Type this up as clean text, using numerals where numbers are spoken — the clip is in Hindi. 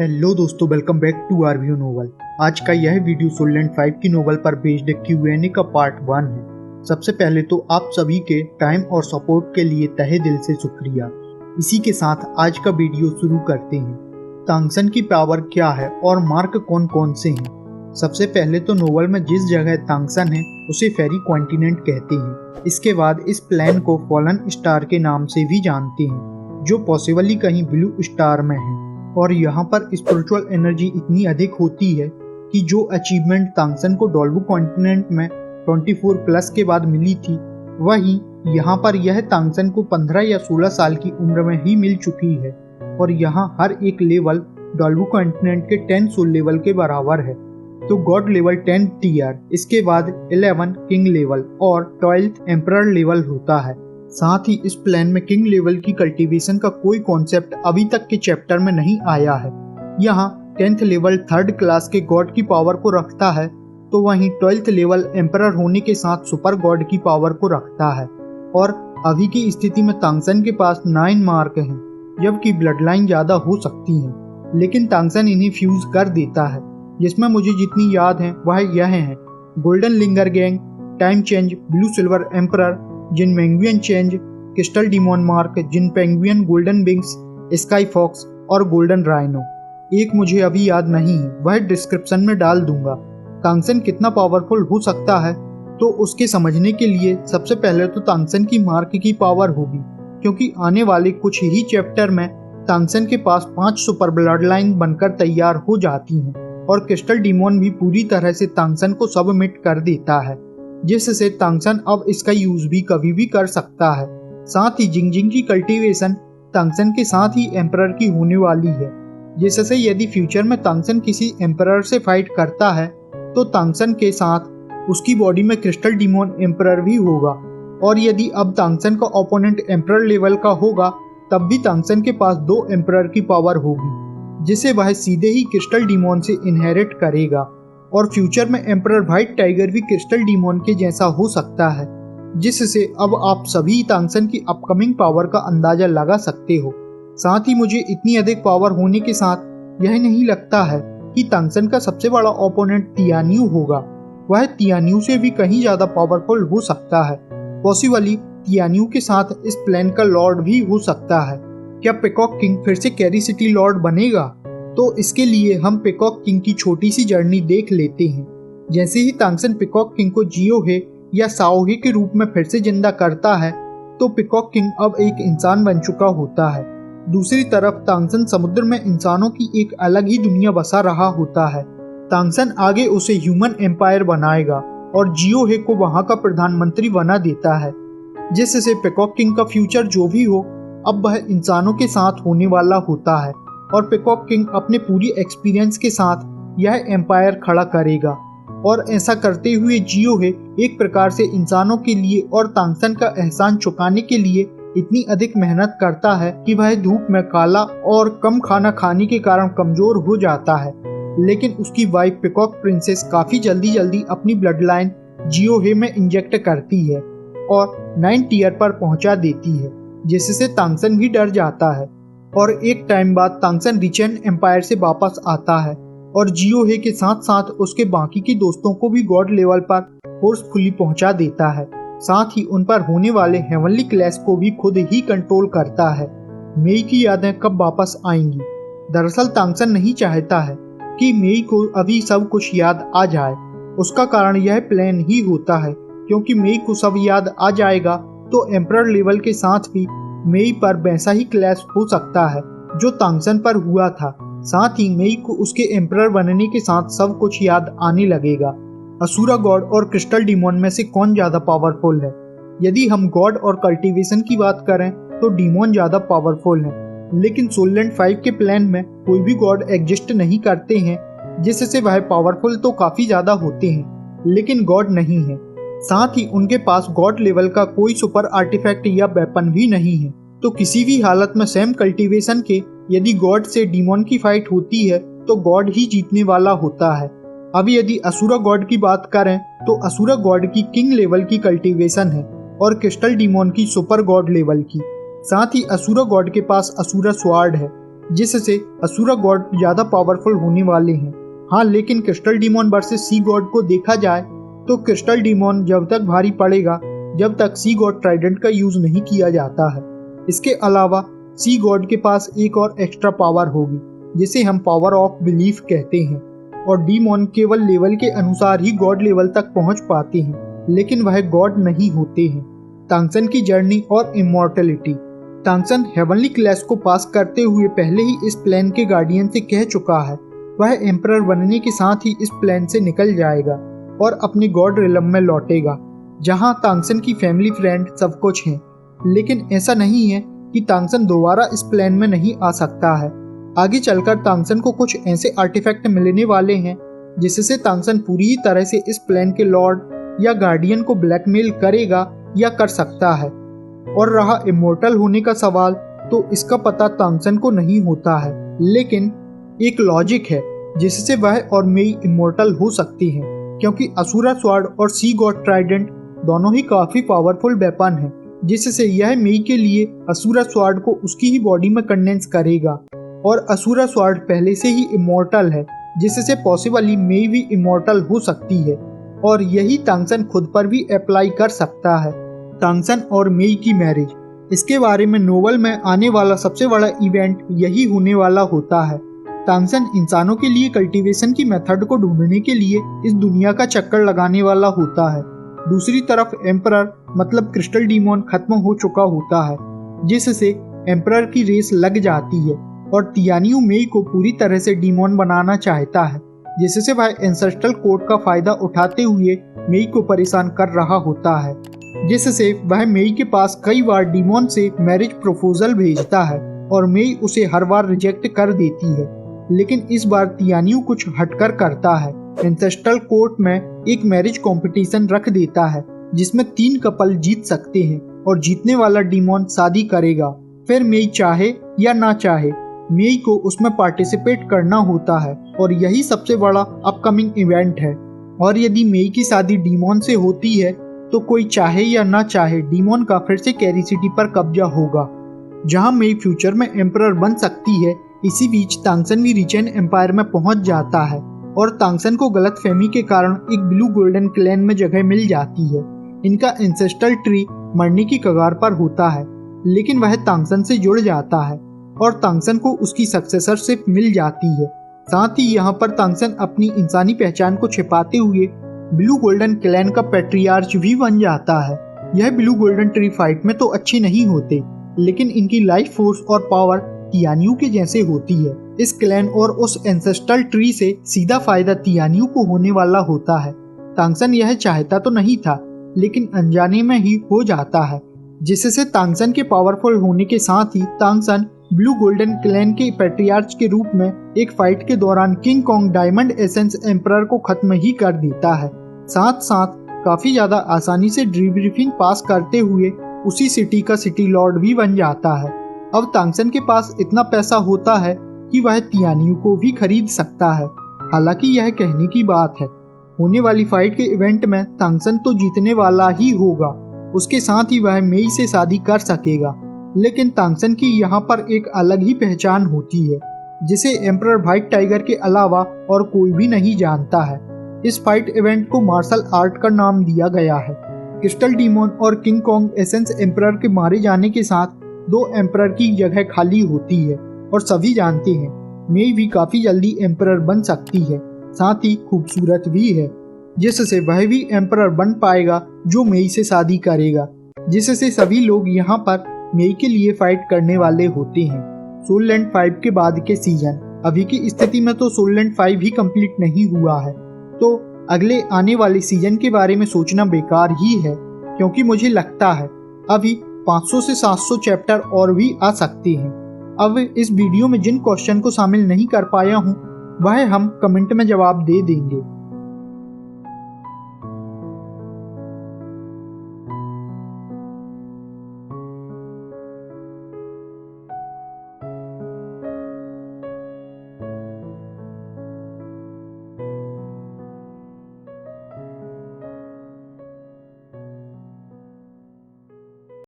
हेलो दोस्तों, वेलकम बैक टू आरव्यू नोवेल। आज का यह वीडियो सोललैंड 5 की नोवेल पर बेस्ड Q&A का पार्ट 1 है। सबसे पहले तो आप सभी के टाइम और सपोर्ट के लिए तहे दिल से शुक्रिया। इसी के साथ आज का वीडियो शुरू करते हैं। तांगसन की पावर क्या है और मार्क कौन कौन से हैं? सबसे पहले तो नोवेल में जिस जगह तांगसन है उसे फेरी कॉन्टिनेंट कहते हैं। इसके बाद इस प्लेन को फॉलन स्टार के नाम से भी जानते हैं, जो पॉसिबली कहीं ब्लू स्टार में है। और यहाँ पर स्पिरिचुअल एनर्जी इतनी अधिक होती है कि जो अचीवमेंट तांगसन को डोल्वू कॉन्टिनेंट में 24 प्लस के बाद मिली थी, वही यहाँ पर यह तांगसन को 15 या 16 साल की उम्र में ही मिल चुकी है। और यहाँ हर एक लेवल डोल्वू कॉन्टिनेंट के 10 सोल लेवल के बराबर है। तो गॉड लेवल 10 टीयर, इसके बाद 11 किंग लेवल और 12th एम्परर लेवल होता है। साथ ही इस प्लान में किंग लेवल की कल्टीवेशन का कोई कॉन्सेप्ट अभी तक के चैप्टर में नहीं आया है। यहाँ 10th लेवल 3rd क्लास के गॉड की पावर को रखता है, तो वहीं 12th लेवल एम्परर होने के साथ सुपर गॉड की पावर को रखता है। और अभी की स्थिति में तांगसन के पास 9 मार्क हैं, जबकि ब्लड लाइन ज़्यादा हो सकती हैं, लेकिन तांगसन इन्हें फ्यूज कर देता है। जिसमें मुझे जितनी याद है वह यह है: golden linger gang, time change, blue silver emperor, जिन मैंगुइन चेंज, क्रिस्टल डिमोन मार्क, जिन penguin golden wings, sky fox और गोल्डन राइनो। एक मुझे अभी याद नहीं है, वह डिस्क्रिप्शन में डाल दूंगा। तांगसन कितना पावरफुल हो सकता है, तो उसके समझने के लिए सबसे पहले तो तांगसन की मार्क की पावर होगी, क्योंकि आने वाले कुछ ही चैप्टर में तांगसन के पास 5 सुपर ब्लड लाइन बनकर तैयार हो जाती हैं और क्रिस्टल डिमोन भी पूरी तरह से तांगसन को सबमिट कर देता है, जिससे तांगसन अब इसका यूज भी कभी भी कर सकता है। साथ ही जिंगजिंग की कल्टीवेशन तांगसन के साथ ही एम्परर की होने वाली है, जिससे यदि फ्यूचर में तांगसन किसी एम्परर से फाइट करता है तो तांगसन के साथ उसकी बॉडी में क्रिस्टल डिमोन एम्परर भी होगा। और यदि अब तांगसन का ओपोनेंट एम्परर लेवल का होगा, तब भी तांगसन के पास 2 एम्परर की पावर होगी, जिसे वह सीधे ही क्रिस्टल डिमोन से इनहेरिट करेगा। और फ्यूचर में एम्परर व्हाइट टाइगर भी क्रिस्टल डिमोन के जैसा हो सकता है, जिससे अब आप सभी तांगसन की अपकमिंग पावर का अंदाजा लगा सकते हो। साथ ही मुझे इतनी अधिक पावर होने के साथ यह नहीं लगता है कि तांगसन का सबसे बड़ा ओपोनेंट तियान्यू होगा। वह तियान्यू से भी कहीं ज्यादा पावरफुल हो सकता है। पॉसिबली तियान्यू के साथ इस प्लेन का लॉर्ड भी हो सकता है। क्या पिकॉक किंग फिर से कैरी सिटी लॉर्ड बनेगा? तो इसके लिए हम पिकॉक किंग की छोटी सी जर्नी देख लेते हैं। जैसे ही तांगसन पिकॉक किंग को जियोहे या साओहे के रूप में फिर से जिंदा करता है, तो पिकॉक किंग अब एक इंसान बन चुका होता है। दूसरी तरफ तांगसन समुद्र में इंसानों की एक अलग ही दुनिया बसा रहा होता है। तांगसन आगे उसे ह्यूमन एम्पायर बनाएगा और जियोहे को वहां का प्रधानमंत्री बना देता है, जिससे पिकॉक किंग का फ्यूचर जो भी हो, अब वह इंसानों के साथ होने वाला होता है। और पिकॉक किंग अपने पूरी एक्सपीरियंस के साथ यह एम्पायर खड़ा करेगा। और ऐसा करते हुए जियोहे एक प्रकार से इंसानों के लिए और तांगसन का एहसान चुकाने के लिए इतनी अधिक मेहनत करता है कि वह धूप में काला और कम खाना खाने के कारण कमजोर हो जाता है। लेकिन उसकी वाइफ पिकॉक प्रिंसेस काफी जल्दी अपनी ब्लड लाइन जियोहे में इंजेक्ट करती है और 9 टीयर पर पहुंचा देती है, जिससे तांगसन भी डर जाता है। और एक टाइम बाद तांगसन रिचेन एम्पायर से वापस आता है और जियोहे के साथ साथ उसके बाकी के दोस्तों को भी गॉड लेवल पर फोर्सफुली पहुंचा देता है। साथ ही उन पर होने वाले हेवनली क्लैश को भी खुद ही कंट्रोल करता है। मेई की यादें कब वापस आएंगी? दरअसल तांगसन नहीं चाहता है कि मेई को अभी सब कुछ याद आ जाए। उसका कारण यह प्लान ही होता है, क्योंकि मेई को सब याद आ जाएगा तो एम्परर लेवल के साथ भी मेई पर वैसा ही क्लैश हो सकता है जो तांगसन पर हुआ था। साथ ही मेई को उसके एम्परर बनने के साथ सब कुछ याद आने लगेगा। असुरा गॉड और क्रिस्टल डिमोन में से कौन ज्यादा पावरफुल है? यदि हम गॉड और कल्टीवेशन की बात करें तो डिमोन ज्यादा पावरफुल है, लेकिन सोललैंड 5 के प्लान में कोई भी गॉड एग्जिस्ट नहीं करते हैं, जिससे वह पावरफुल तो काफी ज्यादा होते हैं, लेकिन गॉड नहीं है। साथ ही उनके पास गॉड लेवल का कोई सुपर आर्टिफैक्ट या वेपन भी नहीं है। तो किसी भी हालत में सेम कल्टीवेशन के यदि गॉड से डिमोन की फाइट होती है तो गॉड ही जीतने वाला होता है। अब यदि असुरा गॉड की बात करें तो असुरा गॉड की किंग लेवल की कल्टीवेशन है और क्रिस्टल डिमोन की सुपर गॉड लेवल की। साथ ही असुरा गॉड के पास असुरा स्वार्ड है, जिससे असुरा गॉड ज़्यादा पावरफुल होने वाले हैं। हाँ, लेकिन crystal demon versus sea god को देखा जाए तो क्रिस्टल डीमॉन जब तक भारी पड़ेगा जब तक सी गॉड ट्राइडेंट का यूज नहीं किया जाता है। इसके अलावा सी गॉड के पास एक और एक्स्ट्रा पावर होगी जिसे हम पावर ऑफ बिलीफ कहते हैं, और डीमॉन केवल लेवल के अनुसार ही गॉड लेवल तक पहुंच पाते हैं, लेकिन वह गॉड नहीं होते हैं। तांगसन की जर्नी और इमॉर्टलिटी। तांगसन हेवनली क्लैश को पास करते हुए पहले ही इस प्लेन के गार्डियन से कह चुका है वह एम्परर बनने के साथ ही इस प्लेन से निकल जाएगा और अपने गॉड रिलम में लौटेगा, जहां तांगसन की फैमिली फ्रेंड सब कुछ हैं। लेकिन ऐसा नहीं है कि तांगसन दोबारा इस प्लेन में नहीं आ सकता है। आगे चलकर तांगसन को कुछ ऐसे आर्टिफैक्ट मिलने वाले हैं जिससे तांगसन पूरी तरह से इस प्लेन के लॉर्ड या गार्डियन को ब्लैकमेल करेगा या कर सकता है। और रहा इमोर्टल होने का सवाल, तो इसका पता तांगसन को नहीं होता है, लेकिन एक लॉजिक है जिससे वह और मेई इमोर्टल हो सकती हैं, क्योंकि असुरा स्वॉर्ड और सी गॉड ट्राइडेंट दोनों ही काफी पावरफुल वेपन हैं, जिससे यह मेई के लिए असुरा स्वॉर्ड को उसकी ही बॉडी में कंडेंस करेगा। और असुरा स्वॉर्ड पहले से ही इमोर्टल है, जिससे पॉसिबली मेई भी इमोर्टल हो सकती है, और यही तांगसन खुद पर भी अप्लाई कर सकता है। तांगसन और मेई की मैरिज। इसके बारे में नोवेल में आने वाला सबसे बड़ा इवेंट यही होने वाला होता है। तांगसन इंसानों के लिए कल्टीवेशन की मेथड को ढूंढने के लिए इस दुनिया का चक्कर लगाने वाला होता है। दूसरी तरफ एम्परर मतलब क्रिस्टल डीमॉन खत्म हो चुका होता है, जिससे एम्परर की रेस लग जाती है, और तियानियो मेई को पूरी तरह से डीमॉन बनाना चाहता है, जिससे वह एंसेस्ट्रल कोड का फायदा उठाते हुए मेई को परेशान कर रहा होता है, जिससे वह मेई के पास कई बार डीमॉन से मैरिज प्रपोजल भेजता है और मेई उसे हर बार रिजेक्ट कर देती है। लेकिन इस बार तियानियो कुछ हटकर करता है। एंसेस्ट्रल कोर्ट में एक मैरिज कंपटीशन रख देता है जिसमें 3 कपल जीत सकते हैं और जीतने वाला डीमॉन शादी करेगा। फिर मेई चाहे या ना चाहे मेई को उसमें पार्टिसिपेट करना होता है, और यही सबसे बड़ा अपकमिंग इवेंट है। और यदि मेई की शादी डीमॉन से होती है तो कोई चाहे या ना चाहे डीमॉन का फिर से कैरी सिटी पर कब्जा होगा, जहां मेई फ्यूचर में एम्परर बन सकती है। इसी बीच तांगसन भी रिचेन एम्पायर में पहुंच जाता है और तांगसन को गलतफहमी के कारण एक ब्लू गोल्डन क्लैन में जगह मिल जाती है। इनका एंसेस्ट्रल ट्री मरने की कगार पर होता है, लेकिन वह तांगसन से जुड़ जाता है और तांगसन को उसकी सक्सेसरशिप मिल जाती है। साथ ही यहाँ पर तांगसन अपनी इंसानी पहचान को छिपाते हुए ब्लू गोल्डन क्लैन का पैट्रियार्च भी बन जाता है। यह ब्लू गोल्डन ट्री फाइट में तो अच्छे नहीं होते, लेकिन इनकी लाइफ फोर्स और पावर तियानियो के जैसे होती है। इस क्लैन और उस एंसेस्ट्रल ट्री से सीधा फायदा तियानियो को होने वाला होता है। तांगसन यह चाहता तो नहीं था, लेकिन अनजाने में ही हो जाता है, जिससे तांगसन के पावरफुल होने के साथ ही तांगसन ब्लू गोल्डन क्लैन के पैट्रियार्च के रूप में एक फाइट के दौरान king Kong diamond essence emperor को खत्म ही कर देता है। साथ साथ काफी ज्यादा आसानी से डिब्रीफिंग पास करते हुए उसी सिटी का सिटी लॉर्ड भी बन जाता है। अब तांगसन के पास इतना पैसा होता है कि वह तियानियो को भी खरीद सकता है। हालांकि यह कहने की बात है, होने वाली फाइट के इवेंट में तांगसन तो जीतने वाला ही होगा, उसके साथ ही वह मेई से शादी कर सकेगा। लेकिन तांगसन की यहाँ पर एक अलग ही पहचान होती है, जिसे एम्परर व्हाइट टाइगर के अलावा और कोई भी नहीं जानता है। इस फाइट इवेंट को मार्शल आर्ट का नाम दिया गया है। क्रिस्टल डीमॉन और किंग कॉन्ग एसेंस एम्परर के मारे जाने के साथ 2 एम्परर की जगह खाली होती है, और सभी जानते हैं मेई भी काफी जल्दी एम्परर बन सकती है, साथ ही खूबसूरत भी है, जिससे वह भी एम्परर बन पाएगा जो मेई से शादी करेगा, जिससे सभी लोग यहाँ पर मेई के लिए फाइट करने वाले होते हैं। सोल लैंड 5 के बाद के सीजन। अभी की स्थिति में तो सोल लैंड 5 ही कंप्लीट नहीं हुआ है, तो अगले आने वाले सीजन के बारे में सोचना बेकार ही है, क्योंकि मुझे लगता है अभी 500 से 700 चैप्टर और भी आ सकते हैं। अब इस वीडियो में जिन क्वेश्चन को शामिल नहीं कर पाया हूँ वह हम कमेंट में जवाब दे देंगे।